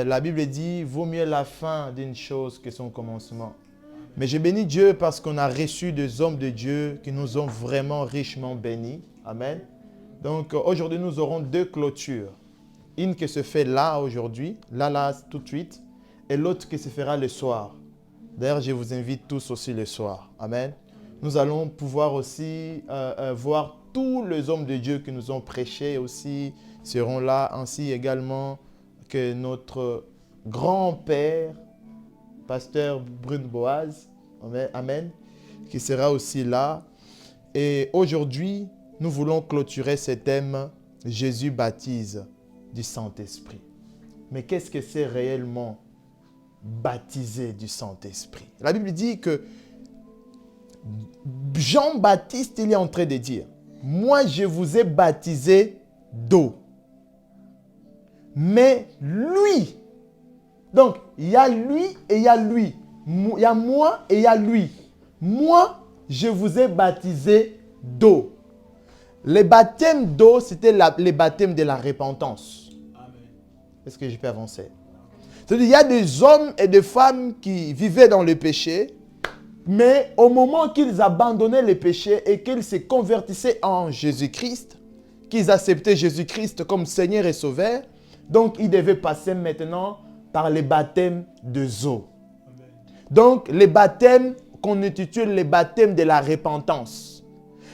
La Bible dit, vaut mieux la fin d'une chose que son commencement. Mais je bénis Dieu parce qu'on a reçu des hommes de Dieu qui nous ont vraiment richement bénis. Amen. Donc aujourd'hui, nous aurons 2 clôtures. Une qui se fait là aujourd'hui, là, tout de suite. Et l'autre qui se fera le soir. D'ailleurs, je vous invite tous aussi le soir. Amen. Nous allons pouvoir aussi voir tous les hommes de Dieu qui nous ont prêché aussi seront là, ainsi également que notre grand-père, pasteur Brune Boaz, amen, qui sera aussi là. Et aujourd'hui, nous voulons clôturer ce thème « Jésus baptise du Saint-Esprit ». Mais qu'est-ce que c'est réellement baptiser du Saint-Esprit? La Bible dit que Jean-Baptiste, il est en train de dire « Moi, je vous ai baptisé d'eau. Mais lui, donc il y a lui et il y a lui. Il y a moi et il y a lui. Moi, je vous ai baptisé d'eau. » Le baptême d'eau, c'était le baptême de la repentance. Est-ce que je peux avancer? C'est-à-dire, il y a des hommes et des femmes qui vivaient dans le péché, mais au moment qu'ils abandonnaient le péché et qu'ils se convertissaient en Jésus-Christ, qu'ils acceptaient Jésus-Christ comme Seigneur et Sauveur, donc ils devaient passer maintenant par le baptême de eau. Donc, le baptême qu'on intitule le baptême de la repentance.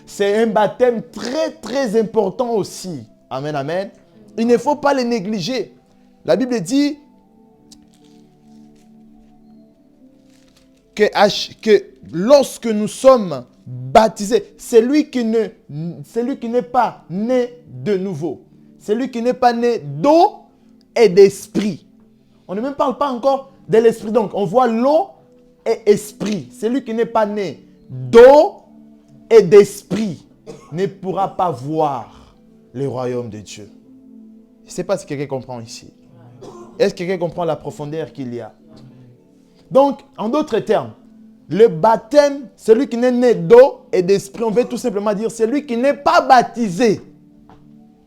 C'est un baptême très, très important aussi. Amen, amen. Il ne faut pas le négliger. La Bible dit que lorsque nous sommes baptisés, celui qui n'est pas né de nouveau, celui qui n'est pas né d'eau et d'esprit. On ne même parle pas encore de l'esprit. Donc, on voit l'eau et esprit. Celui qui n'est pas né d'eau et d'esprit ne pourra pas voir le royaume de Dieu. Je ne sais pas si quelqu'un comprend ici. Est-ce que quelqu'un comprend la profondeur qu'il y a? Donc, en d'autres termes, le baptême, celui qui n'est né d'eau et d'esprit, on veut tout simplement dire celui qui n'est pas baptisé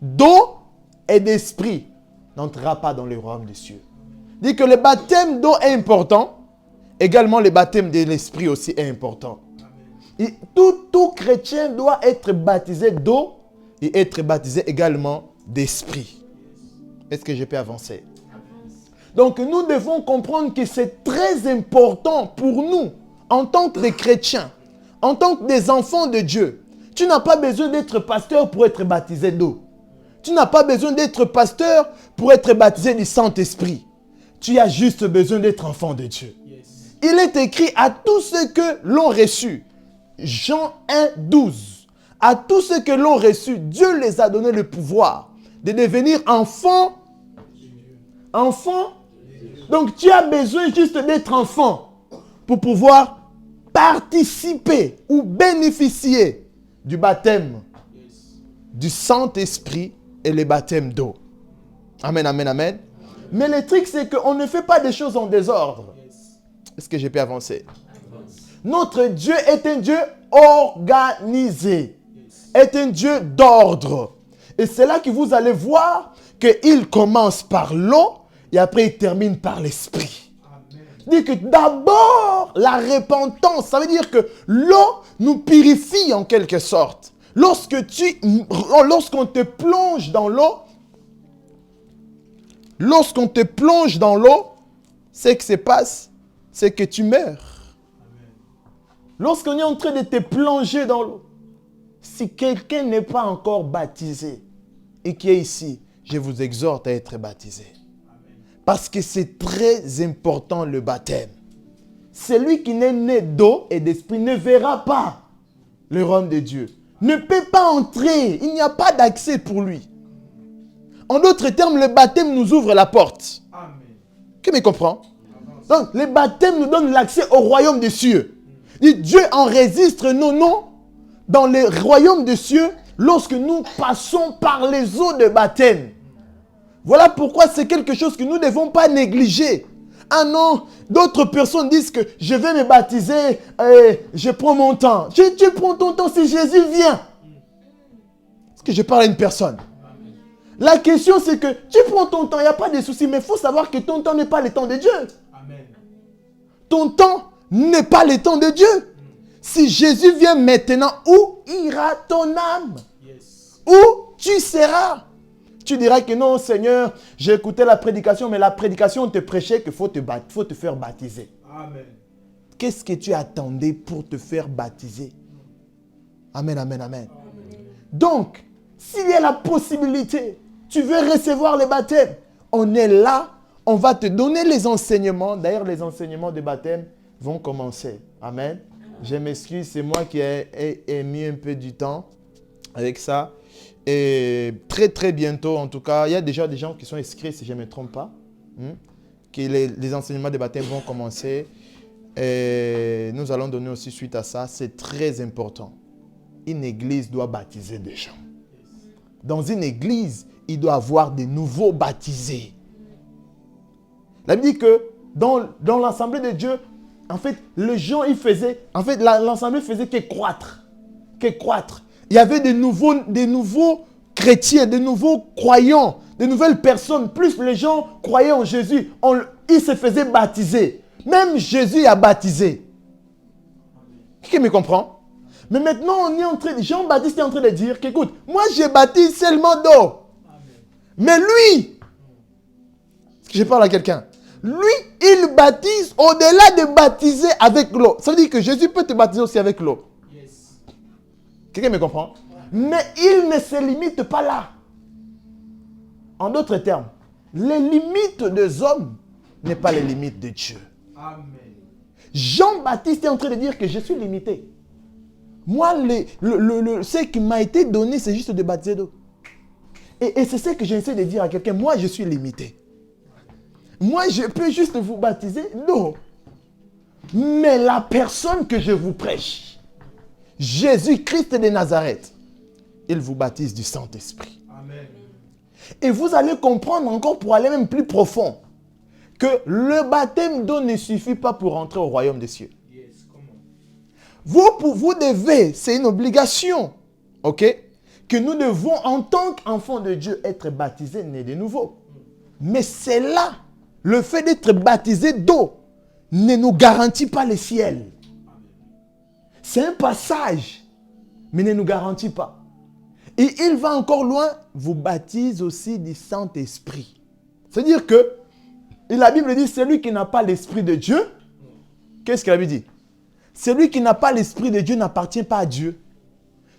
d'eau et d'esprit n'entrera pas dans le royaume des cieux. Dit que le baptême d'eau est important, également le baptême de l'esprit aussi est important. Et tout chrétien doit être baptisé d'eau et être baptisé également d'esprit. Est-ce que je peux avancer? Donc nous devons comprendre que c'est très important pour nous, en tant que des chrétiens, en tant que des enfants de Dieu. Tu n'as pas besoin d'être pasteur pour être baptisé d'eau. Tu n'as pas besoin d'être pasteur pour être baptisé du Saint-Esprit. Tu as juste besoin d'être enfant de Dieu. Il est écrit à tous ceux que l'ont reçu. Jean 1, 12. À tous ceux que l'ont reçu, Dieu les a donné le pouvoir de devenir enfants. Enfants. Donc tu as besoin juste d'être enfant pour pouvoir participer ou bénéficier du baptême du Saint-Esprit et le baptême d'eau. Amen, amen, amen. Mais le truc, c'est qu'on ne fait pas des choses en désordre. Est-ce que je peux avancer? Notre Dieu est un Dieu organisé. Est un Dieu d'ordre. Et c'est là que vous allez voir qu'il commence par l'eau et après il termine par l'esprit. Dit que d'abord, la repentance, ça veut dire que l'eau nous purifie en quelque sorte. Lorsqu'on te plonge dans l'eau, ce qui se passe, c'est que tu meurs. Lorsqu'on est en train de te plonger dans l'eau, si quelqu'un n'est pas encore baptisé et qui est ici, je vous exhorte à être baptisé. Parce que c'est très important le baptême. Celui qui n'est né d'eau et d'esprit ne verra pas le royaume de Dieu. Ne peut pas entrer. Il n'y a pas d'accès pour lui. En d'autres termes, le baptême nous ouvre la porte. Amen. Qui me comprend? Donc, le baptême nous donne l'accès au royaume des cieux. Et Dieu enregistre nos noms dans le royaume des cieux lorsque nous passons par les eaux de baptême. Voilà pourquoi c'est quelque chose que nous ne devons pas négliger. Ah non, d'autres personnes disent que je vais me baptiser et je prends mon temps. Tu prends ton temps si Jésus vient. Est-ce que je parle à une personne? La question, c'est que tu prends ton temps, il n'y a pas de souci, mais il faut savoir que ton temps n'est pas le temps de Dieu. Amen. Ton temps n'est pas le temps de Dieu. Si Jésus vient maintenant, où ira ton âme? Yes. Où tu seras? Tu diras que non, Seigneur, j'ai écouté la prédication, mais la prédication te prêchait qu'il faut te faire baptiser. Amen. Qu'est-ce que tu attendais pour te faire baptiser? Amen, amen, amen. Donc, s'il y a la possibilité, tu veux recevoir le baptême, on est là, on va te donner les enseignements. D'ailleurs, les enseignements de baptême vont commencer. Amen. Je m'excuse, c'est moi qui ai mis un peu du temps avec ça. Et très, très bientôt, en tout cas, il y a déjà des gens qui sont inscrits, si je ne me trompe pas, que les enseignements de baptême vont commencer. Et nous allons donner aussi suite à ça. C'est très important. Une église doit baptiser des gens. Dans une église, il doit y avoir des nouveaux baptisés. La Bible dit que dans l'assemblée de Dieu, en fait, les gens, ils faisaient, en fait, l'assemblée faisait que croître. Que croître. Il y avait des nouveaux chrétiens, des nouveaux croyants, des nouvelles personnes. Plus les gens croyaient en Jésus, ils se faisaient baptiser. Même Jésus a baptisé. Qui me comprend? Mais maintenant, Jean-Baptiste est en train de dire qu'écoute, moi je baptise seulement d'eau. Mais lui, est-ce que je parle à quelqu'un? Lui, il baptise au-delà de baptiser avec l'eau. Ça veut dire que Jésus peut te baptiser aussi avec l'eau. Yes. Quelqu'un me comprend? Mais il ne se limite pas là. En d'autres termes, les limites des hommes n'est pas les limites de Dieu. Amen. Jean-Baptiste est en train de dire que je suis limité. Moi, ce qui m'a été donné, c'est juste de baptiser d'eau. Et c'est ce que j'essaie de dire à quelqu'un. Moi, je suis limité. Moi, je peux juste vous baptiser d'eau. Mais la personne que je vous prêche, Jésus-Christ de Nazareth, il vous baptise du Saint-Esprit. Amen. Et vous allez comprendre encore pour aller même plus profond que le baptême d'eau ne suffit pas pour entrer au royaume des cieux. Yes. Comment? Vous devez, c'est une obligation, ok, que nous devons en tant qu'enfants de Dieu être baptisés, nés de nouveau. Mais c'est là, le fait d'être baptisé d'eau ne nous garantit pas le ciel. C'est un passage, mais ne nous garantit pas. Et il va encore loin, vous baptise aussi du Saint-Esprit. C'est-à-dire que, et la Bible dit, celui qui n'a pas l'Esprit de Dieu, qu'est-ce que la Bible dit? Celui qui n'a pas l'Esprit de Dieu n'appartient pas à Dieu.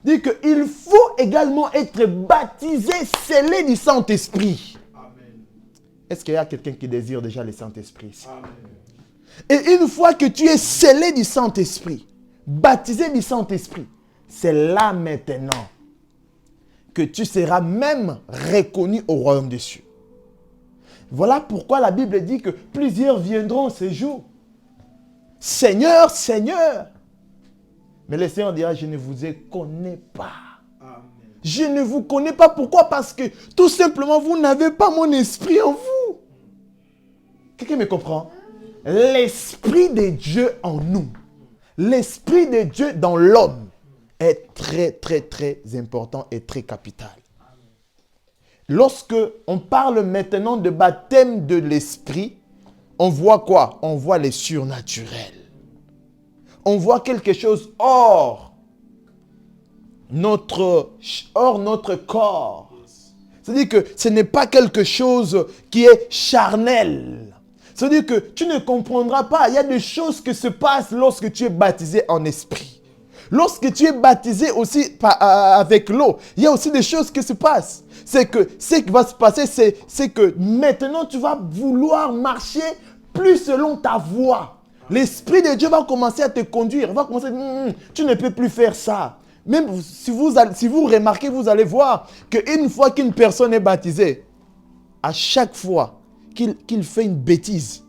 Il dit qu'il faut également être baptisé, scellé du Saint-Esprit. Amen. Est-ce qu'il y a quelqu'un qui désire déjà le Saint-Esprit ici? Amen. Et une fois que tu es scellé du Saint-Esprit, baptisé du Saint-Esprit, c'est là maintenant que tu seras même reconnu au royaume des cieux. Voilà pourquoi la Bible dit que plusieurs viendront ces jours. Seigneur, Seigneur. Mais le Seigneur dira, je ne vous connais pas. Amen. Je ne vous connais pas. Pourquoi? Parce que tout simplement, vous n'avez pas mon esprit en vous. Quelqu'un me comprend? L'esprit de Dieu en nous. L'esprit de Dieu dans l'homme est très, très, très important et très capital. Lorsque on parle maintenant de baptême de l'esprit, on voit quoi? On voit les surnaturels. On voit quelque chose hors notre corps. C'est-à-dire que ce n'est pas quelque chose qui est charnel. C'est-à-dire que tu ne comprendras pas. Il y a des choses qui se passent lorsque tu es baptisé en esprit. Lorsque tu es baptisé aussi avec l'eau, il y a aussi des choses qui se passent. C'est que ce qui va se passer, c'est que maintenant tu vas vouloir marcher plus selon ta voie. L'Esprit de Dieu va commencer à te conduire. Il va commencer à dire, tu ne peux plus faire ça. Même si vous remarquez, vous allez voir qu'une fois qu'une personne est baptisée, à chaque fois qu'il fait une bêtise,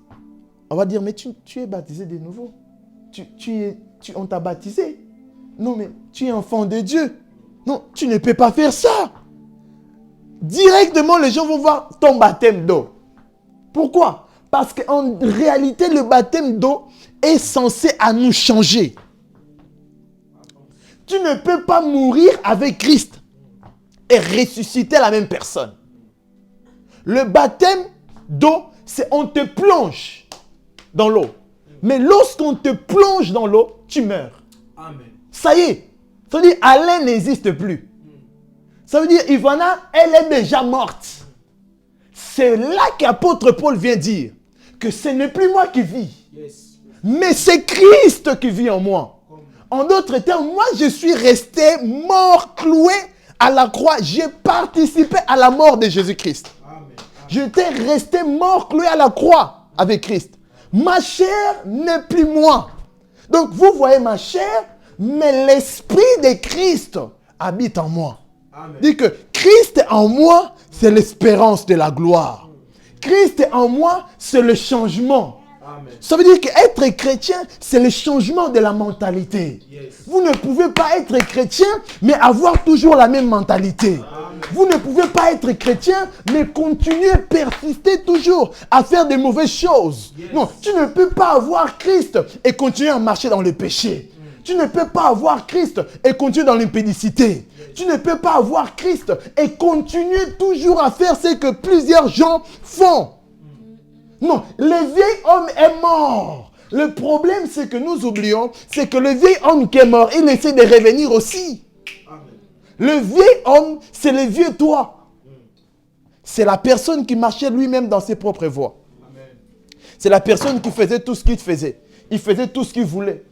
on va dire, mais tu es baptisé de nouveau. On t'a baptisé. Non, mais tu es enfant de Dieu. Non, tu ne peux pas faire ça. Directement, les gens vont voir ton baptême d'eau. Pourquoi? Parce qu'en réalité, le baptême d'eau est censé à nous changer. Tu ne peux pas mourir avec Christ et ressusciter la même personne. Le baptême d'eau, c'est on te plonge dans l'eau. Mais lorsqu'on te plonge dans l'eau, tu meurs. Amen. Ça y est. Ça veut dire Alain n'existe plus. Ça veut dire Ivana, elle est déjà morte. C'est là qu'apôtre Paul vient dire que ce n'est plus moi qui vis. Yes. Mais c'est Christ qui vit en moi. En d'autres termes, moi je suis resté mort, cloué à la croix. J'ai participé à la mort de Jésus-Christ. J'étais resté mort, cloué à la croix avec Christ. Ma chair n'est plus moi. Donc vous voyez ma chair, mais l'esprit de Christ habite en moi. Dit que Christ en moi, c'est l'espérance de la gloire. Christ en moi, c'est le changement. Amen. Ça veut dire qu'être chrétien, c'est le changement de la mentalité. Yes. Vous ne pouvez pas être chrétien, mais avoir toujours la même mentalité. Amen. Vous ne pouvez pas être chrétien, mais continuer, persister toujours à faire de mauvaises choses. Yes. Non, tu ne peux pas avoir Christ et continuer à marcher dans le péché. Tu ne peux pas avoir Christ et continuer dans l'impédicité. Tu ne peux pas avoir Christ et continuer toujours à faire ce que plusieurs gens font. Non, le vieil homme est mort. Le problème, c'est que nous oublions, c'est que le vieil homme qui est mort, il essaie de revenir aussi. Amen. Le vieil homme, c'est le vieux toi. C'est la personne qui marchait lui-même dans ses propres voies. Amen. C'est la personne qui faisait tout ce qu'il faisait. Il faisait tout ce qu'il voulait.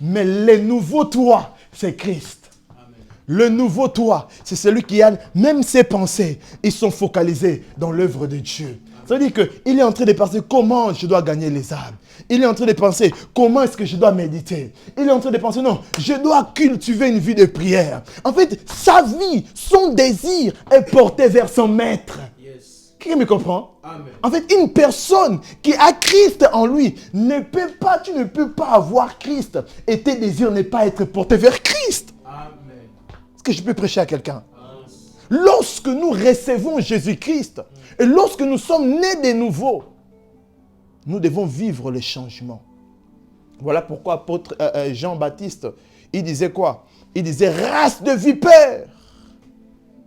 Mais le nouveau toi, c'est Christ. Amen. Le nouveau toi, c'est celui qui a même ses pensées. Ils sont focalisés dans l'œuvre de Dieu. Ça veut dire qu'il est en train de penser comment je dois gagner les âmes. Il est en train de penser comment est-ce que je dois méditer. Il est en train de penser non, je dois cultiver une vie de prière. En fait, sa vie, son désir est porté vers son maître. Yes. Qui me comprend? Amen. En fait, une personne qui a Christ en lui ne peut pas, tu ne peux pas avoir Christ et tes désirs ne pas être portés vers Christ. Amen. Est-ce que je peux prêcher à quelqu'un? Lorsque nous recevons Jésus-Christ et lorsque nous sommes nés de nouveau, nous devons vivre le changement. Voilà pourquoi apôtre Jean-Baptiste, il disait quoi? Il disait race de vipères.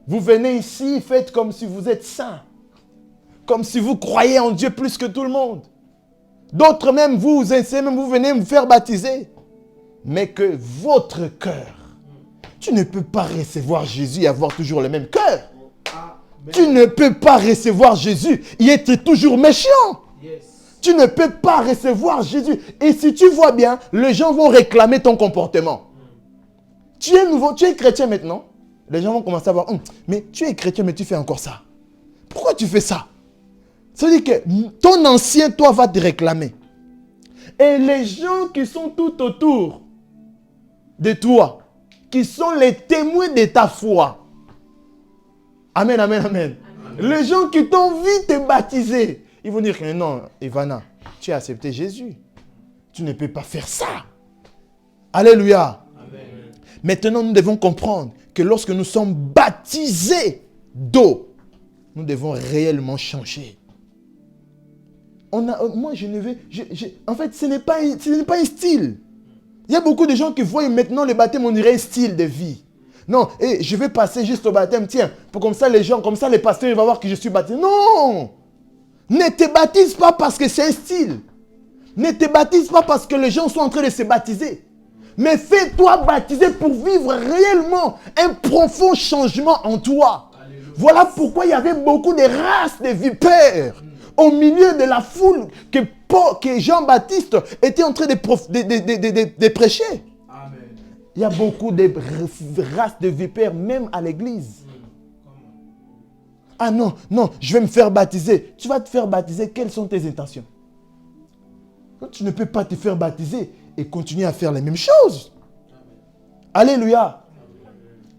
Vous venez ici, faites comme si vous êtes saints. Comme si vous croyez en Dieu plus que tout le monde. D'autres même, vous venez vous faire baptiser. Mais que votre cœur, tu ne peux pas recevoir Jésus et avoir toujours le même cœur. Amen. Tu ne peux pas recevoir Jésus et être toujours méchant. Yes. Tu ne peux pas recevoir Jésus. Et si tu vois bien, les gens vont réclamer ton comportement. Tu es nouveau, tu es chrétien maintenant. Les gens vont commencer à voir, mais tu es chrétien, mais tu fais encore ça. Pourquoi tu fais ça? Ça veut dire que ton ancien toi va te réclamer. Et les gens qui sont tout autour de toi, qui sont les témoins de ta foi. Amen, amen, amen. Amen. Les gens qui t'ont vu te baptiser, ils vont dire que non, Ivana, tu as accepté Jésus. Tu ne peux pas faire ça. Alléluia. Amen. Maintenant, nous devons comprendre que lorsque nous sommes baptisés d'eau, nous devons réellement changer. Moi, je ne vais... en fait, ce n'est pas un style. Il y a beaucoup de gens qui voient maintenant le baptême, on dirait un style de vie. Non, et je vais passer juste au baptême, tiens, pour comme ça les gens, comme ça les pasteurs, ils vont voir que je suis baptisé. Non! Ne te baptise pas parce que c'est un style. Ne te baptise pas parce que les gens sont en train de se baptiser. Mais fais-toi baptiser pour vivre réellement un profond changement en toi. Alléluia. Voilà pourquoi il y avait beaucoup de races de vipères au milieu de la foule que Jean-Baptiste était en train de prêcher. Amen. Il y a beaucoup de races de vipères même à l'église. Ah non, non, je vais me faire baptiser. Tu vas te faire baptiser, quelles sont tes intentions? Tu ne peux pas te faire baptiser et continuer à faire les mêmes choses. Amen. Alléluia.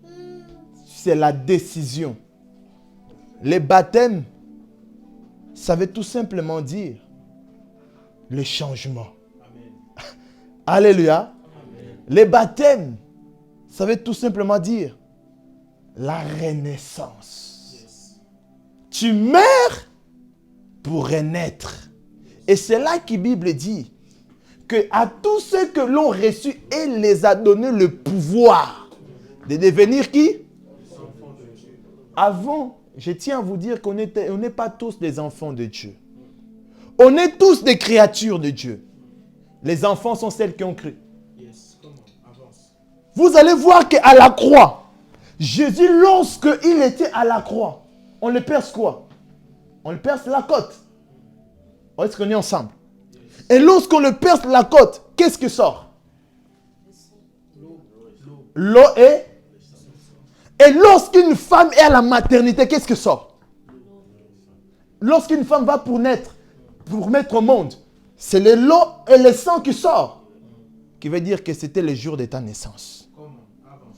Amen. C'est la décision. Les baptêmes, ça veut tout simplement dire le changement. Amen. Alléluia. Amen. Les baptêmes, ça veut tout simplement dire la renaissance. Yes. Tu meurs pour renaître. Et c'est là que la Bible dit que à tous ceux que l'ont reçu, il les a donné le pouvoir de devenir qui? Avant je tiens à vous dire qu'on n'est pas tous des enfants de Dieu. On est tous des créatures de Dieu. Les enfants sont celles qui ont cru. Vous allez voir qu'à la croix, Jésus, lorsqu'il était à la croix, on le perce quoi? On le perce la côte. Est-ce qu'on est ensemble? Et lorsqu'on le perce la côte, qu'est-ce qui sort? L'eau est... Et lorsqu'une femme est à la maternité, qu'est-ce qui sort? Lorsqu'une femme va pour naître, pour mettre au monde, c'est l'eau et le sang qui sort. Qui veut dire que c'était le jour de ta naissance.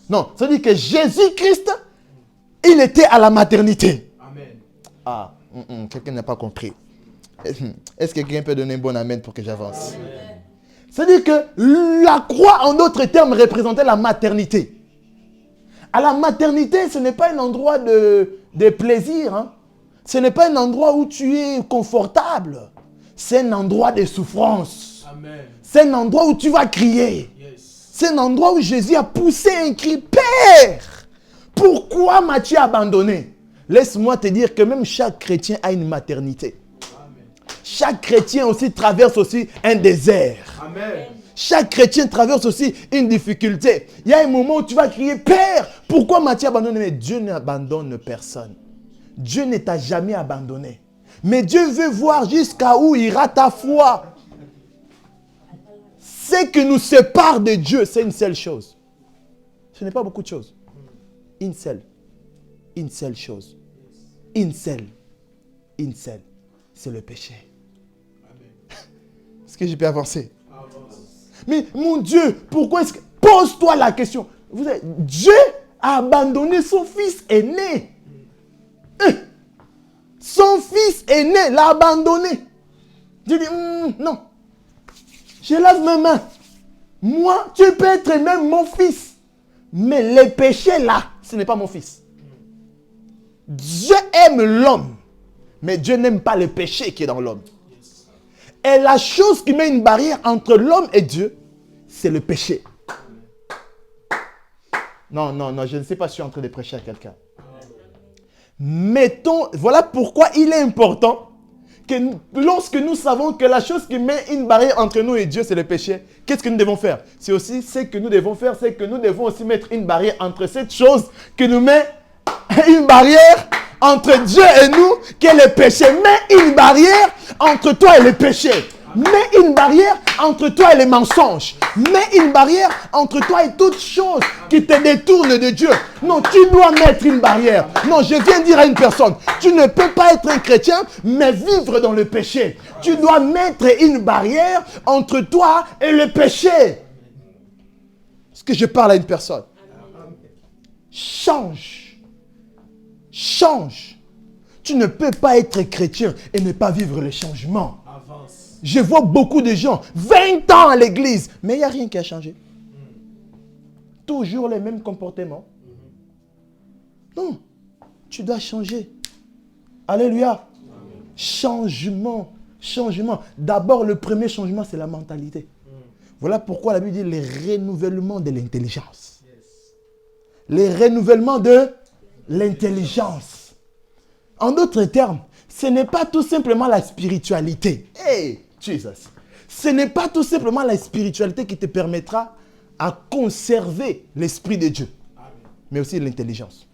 Non, ça veut dire que Jésus-Christ, il était à la maternité. Amen. Ah, quelqu'un n'a pas compris. Est-ce que quelqu'un peut donner un bon amen pour que j'avance? C'est-à-dire que la croix, en d'autres termes, représentait la maternité. À la maternité, ce n'est pas un endroit de plaisir. Hein. Ce n'est pas un endroit où tu es confortable. C'est un endroit de souffrance. Amen. C'est un endroit où tu vas crier. Yes. C'est un endroit où Jésus a poussé un cri. Père, pourquoi m'as-tu abandonné? Laisse-moi te dire que même chaque chrétien a une maternité. Amen. Chaque chrétien aussi traverse aussi un désert. Amen. Chaque chrétien traverse aussi une difficulté. Il y a un moment où tu vas crier, Père, pourquoi m'as-tu abandonné? Mais Dieu n'abandonne personne. Dieu ne t'a jamais abandonné. Mais Dieu veut voir jusqu'à où ira ta foi. Ce qui nous sépare de Dieu, c'est une seule chose. Ce n'est pas beaucoup de choses. Une seule. Une seule chose. Une seule. Une seule. C'est le péché. Est-ce que je peux avancer? Mais mon Dieu, pourquoi est-ce que... Pose-toi la question. Dieu a abandonné son fils aîné. Son fils aîné l'a abandonné. Je dis, non. Je lave mes mains. Moi, tu peux être même mon fils. Mais le péché là, ce n'est pas mon fils. Dieu aime l'homme. Mais Dieu n'aime pas le péché qui est dans l'homme. Et la chose qui met une barrière entre l'homme et Dieu, c'est le péché. Non, je ne sais pas si je suis en train de prêcher à quelqu'un. Voilà pourquoi il est important que lorsque nous savons que la chose qui met une barrière entre nous et Dieu, c'est le péché, qu'est-ce que nous devons faire? C'est aussi ce que nous devons faire, c'est que nous devons aussi mettre une barrière entre cette chose qui nous met une barrière entre Dieu et nous, qui est le péché. Mets une barrière entre toi et le péché. Mets une barrière entre toi et les mensonges. Mets une barrière entre toi et toute chose qui te détourne de Dieu. Non, tu dois mettre une barrière. Non, je viens dire à une personne, tu ne peux pas être un chrétien, mais vivre dans le péché. Tu dois mettre une barrière entre toi et le péché. Est-ce que je parle à une personne? Change. Change. Tu ne peux pas être chrétien et ne pas vivre le changement. Je vois beaucoup de gens, 20 ans à l'église, mais il n'y a rien qui a changé. Toujours les mêmes comportements. Non, tu dois changer. Alléluia. Changement, changement. D'abord, le premier changement, c'est la mentalité. Voilà pourquoi la Bible dit le renouvellement de l'intelligence. Le renouvellement de l'intelligence. En d'autres termes, ce n'est pas tout simplement la spiritualité. Hey, Jesus. Ce n'est pas tout simplement la spiritualité qui te permettra à conserver l'Esprit de Dieu. Mais aussi l'intelligence.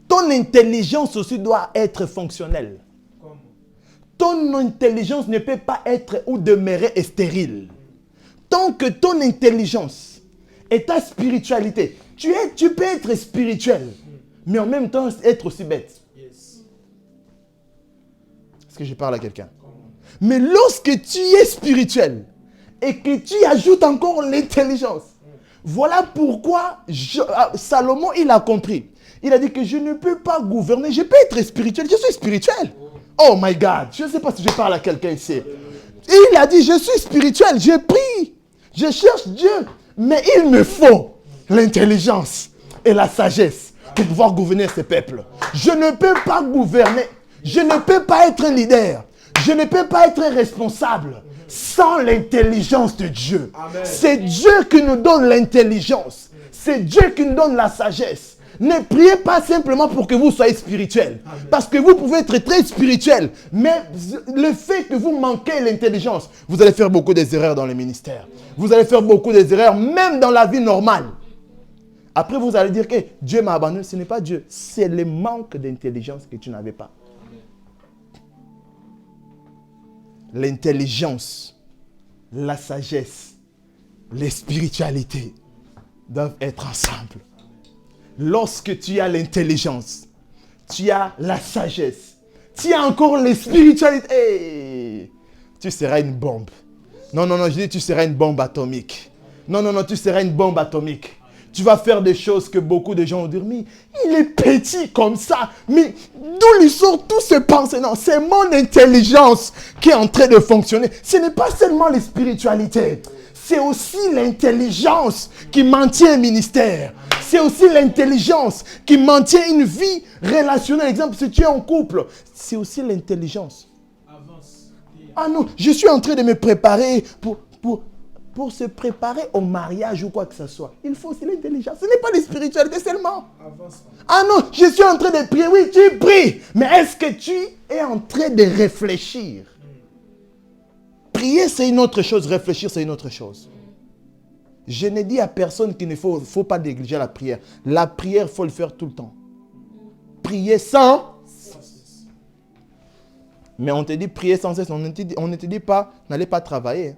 Ton intelligence aussi doit être fonctionnelle. Ton intelligence ne peut pas être ou demeurer stérile. Tant que ton intelligence et ta spiritualité, tu peux être spirituel, mais en même temps être aussi bête. Est-ce que je parle à quelqu'un? Mais lorsque tu es spirituel et que tu ajoutes encore l'intelligence, voilà pourquoi Salomon, il a compris. Il a dit que je ne peux pas gouverner, je peux être spirituel, je suis spirituel. Oh my God, je ne sais pas si je parle à quelqu'un ici. Il a dit, je suis spirituel, je prie, je cherche Dieu, mais il me faut l'intelligence et la sagesse pour pouvoir gouverner ce peuple. Je ne peux pas gouverner, je ne peux pas être un leader, je ne peux pas être un responsable sans l'intelligence de Dieu. C'est Dieu qui nous donne l'intelligence, c'est Dieu qui nous donne la sagesse. Ne priez pas simplement pour que vous soyez spirituel. Amen. Parce que vous pouvez être très spirituel. Mais le fait que vous manquez l'intelligence, vous allez faire beaucoup d'erreurs dans le ministère. Vous allez faire beaucoup d'erreurs, même dans la vie normale. Après, vous allez dire que Dieu m'a abandonné. Ce n'est pas Dieu. C'est le manque d'intelligence que tu n'avais pas. L'intelligence, la sagesse, les spiritualités doivent être ensemble. Lorsque tu as l'intelligence, tu as la sagesse, tu as encore les spiritualités, tu seras une bombe. Non, je dis tu seras une bombe atomique. Non, tu seras une bombe atomique. Tu vas faire des choses que beaucoup de gens vont dire, mais il est petit comme ça, mais d'où lui sort tous ces pensées? Non, c'est mon intelligence qui est en train de fonctionner. Ce n'est pas seulement les spiritualités, c'est aussi l'intelligence qui maintient un ministère. C'est aussi l'intelligence qui maintient une vie relationnelle. Exemple, si tu es en couple, c'est aussi l'intelligence. Ah non, je suis en train de me préparer pour se préparer au mariage ou quoi que ce soit. Il faut aussi l'intelligence. Ce n'est pas les spiritualités seulement. Ah non, je suis en train de prier. Oui, tu pries. Mais est-ce que tu es en train de réfléchir? Prier, c'est une autre chose. Réfléchir, c'est une autre chose. Je ne dis à personne qu'il ne faut pas négliger la prière. La prière, il faut le faire tout le temps. Prier sans... Mais on te dit prier sans cesse. On ne te dit pas, n'allez pas travailler.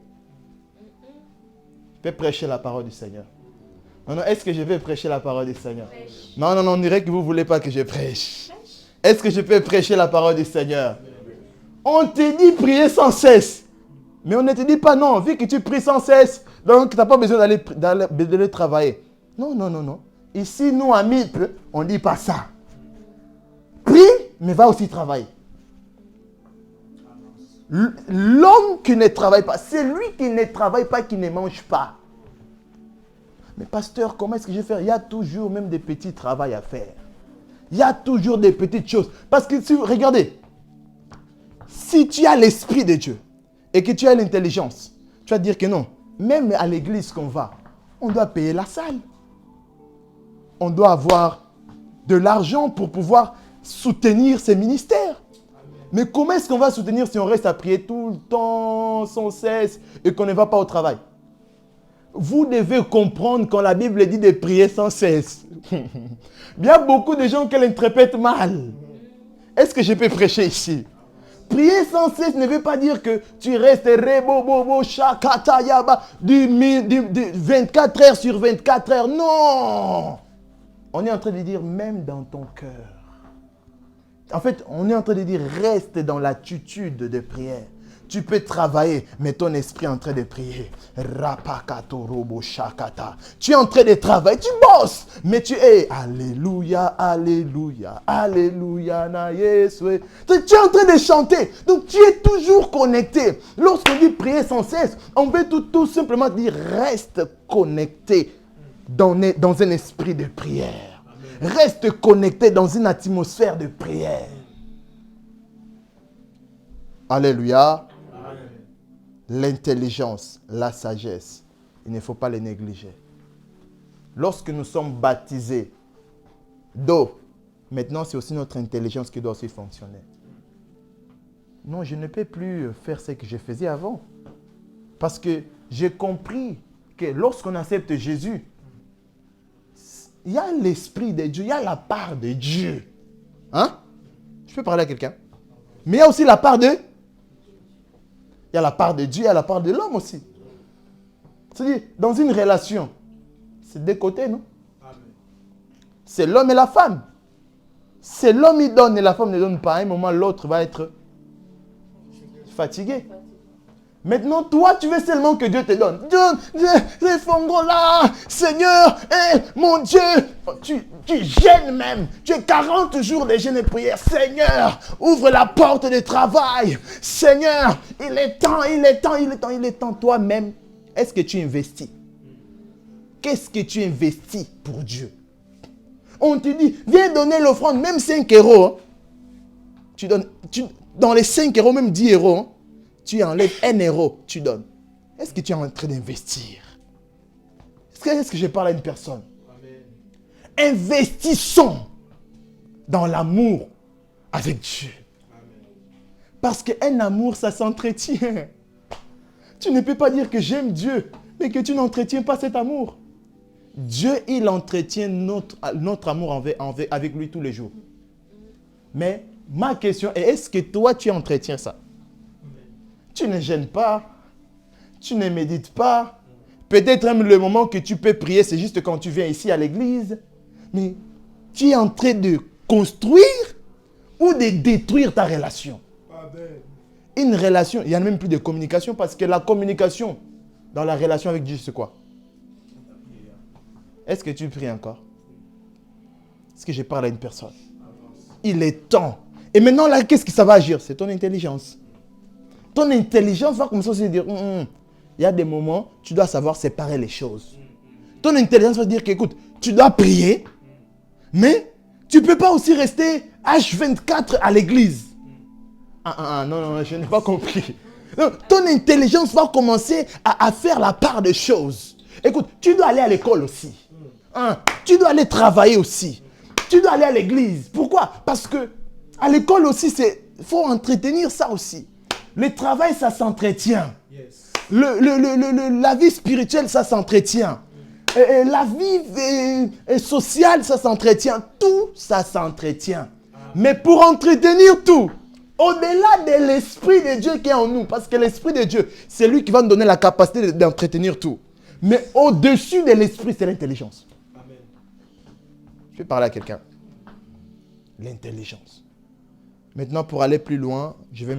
Je vais prêcher la parole du Seigneur. Non, est-ce que je vais prêcher la parole du Seigneur? Non, on dirait que vous ne voulez pas que je prêche. Est-ce que je peux prêcher la parole du Seigneur? On te dit prier sans cesse. Mais on ne te dit pas non, vu que tu pries sans cesse, donc tu n'as pas besoin d'aller travailler. Non. Ici, nous, à MIP, on ne dit pas ça. Prie, mais va aussi travailler. L'homme qui ne travaille pas, c'est lui qui ne travaille pas, qui ne mange pas. Mais pasteur, comment est-ce que je vais faire? Il y a toujours même des petits travaux à faire. Il y a toujours des petites choses. Parce que, regardez, si tu as l'esprit de Dieu et que tu as l'intelligence, tu vas dire que non, même à l'église qu'on va, on doit payer la salle. On doit avoir de l'argent pour pouvoir soutenir ces ministères. Mais comment est-ce qu'on va soutenir si on reste à prier tout le temps, sans cesse, et qu'on ne va pas au travail? Vous devez comprendre quand la Bible dit de prier sans cesse. Il y a beaucoup de gens qui l'interprètent mal. Est-ce que je peux prêcher ici? Prier sans cesse ne veut pas dire que tu restes rebobobo, shakatayaba, du 24 heures sur 24 heures. Non! On est en train de dire même dans ton cœur. En fait, on est en train de dire, reste dans l'attitude de prière. Tu peux travailler, mais ton esprit est en train de prier. Tu es en train de travailler, tu bosses, mais tu es Alléluia, Alléluia, Alléluia, na Yesu. Tu es en train de chanter, donc tu es toujours connecté. Lorsqu'on dit prier sans cesse, on veut tout simplement dire, reste connecté dans un esprit de prière. Reste connecté dans une atmosphère de prière. Alléluia. Amen. L'intelligence, la sagesse, il ne faut pas les négliger. Lorsque nous sommes baptisés d'eau, maintenant c'est aussi notre intelligence qui doit aussi fonctionner. Non, je ne peux plus faire ce que je faisais avant. Parce que j'ai compris que lorsqu'on accepte Jésus, il y a l'esprit de Dieu, il y a la part de Dieu. Hein? Je peux parler à quelqu'un? Mais il y a aussi la part de... Il y a la part de Dieu, il y a la part de l'homme aussi. C'est-à-dire, dans une relation, c'est deux côtés, non? C'est l'homme et la femme. C'est l'homme qui donne et la femme ne donne pas. À un moment, l'autre va être fatigué. Maintenant, toi, tu veux seulement que Dieu te donne. Dieu, là, Seigneur, mon Dieu, tu gênes même. Tu es 40 jours de jeûne et prière. Seigneur, ouvre la porte de travail. Seigneur, il est temps. Toi-même, est-ce que tu investis? Qu'est-ce que tu investis pour Dieu? On te dit, viens donner l'offrande, même 5 euros. Hein. Tu donnes, dans les 5 euros, même 10 euros. Hein. Tu enlèves 1 euro, tu donnes. Est-ce que tu es en train d'investir? Est-ce que je parle à une personne? Amen. Investissons dans l'amour avec Dieu. Parce qu'un amour, ça s'entretient. Tu ne peux pas dire que j'aime Dieu, mais que tu n'entretiens pas cet amour. Dieu, il entretient notre amour avec lui tous les jours. Mais ma question est, est-ce que toi, tu entretiens ça? Tu ne gênes pas, tu ne médites pas. Peut-être même le moment que tu peux prier, c'est juste quand tu viens ici à l'église. Mais tu es en train de construire ou de détruire ta relation. Une relation, il n'y a même plus de communication parce que la communication dans la relation avec Dieu, c'est quoi? Est-ce que tu pries encore? Est-ce que je parle à une personne? Il est temps. Et maintenant, là, qu'est-ce que ça va agir? C'est ton intelligence. Ton intelligence va commencer à se dire, il y a des moments, tu dois savoir séparer les choses. Ton intelligence va dire qu'écoute, tu dois prier, mais tu ne peux pas aussi rester H24 à l'église. Non, je n'ai pas compris. Non, ton intelligence va commencer à faire la part des choses. Écoute, tu dois aller à l'école aussi. Tu dois aller travailler aussi. Tu dois aller à l'église. Pourquoi? Parce que à l'école aussi, il faut entretenir ça aussi. Le travail, ça s'entretient. La vie spirituelle, ça s'entretient. La vie sociale, ça s'entretient. Tout, ça s'entretient. Mais pour entretenir tout, au-delà de l'Esprit de Dieu qui est en nous, parce que l'Esprit de Dieu, c'est lui qui va nous donner la capacité d'entretenir tout. Mais au-dessus de l'Esprit, c'est l'intelligence. Amen. Je vais parler à quelqu'un. L'intelligence. Maintenant, pour aller plus loin, je vais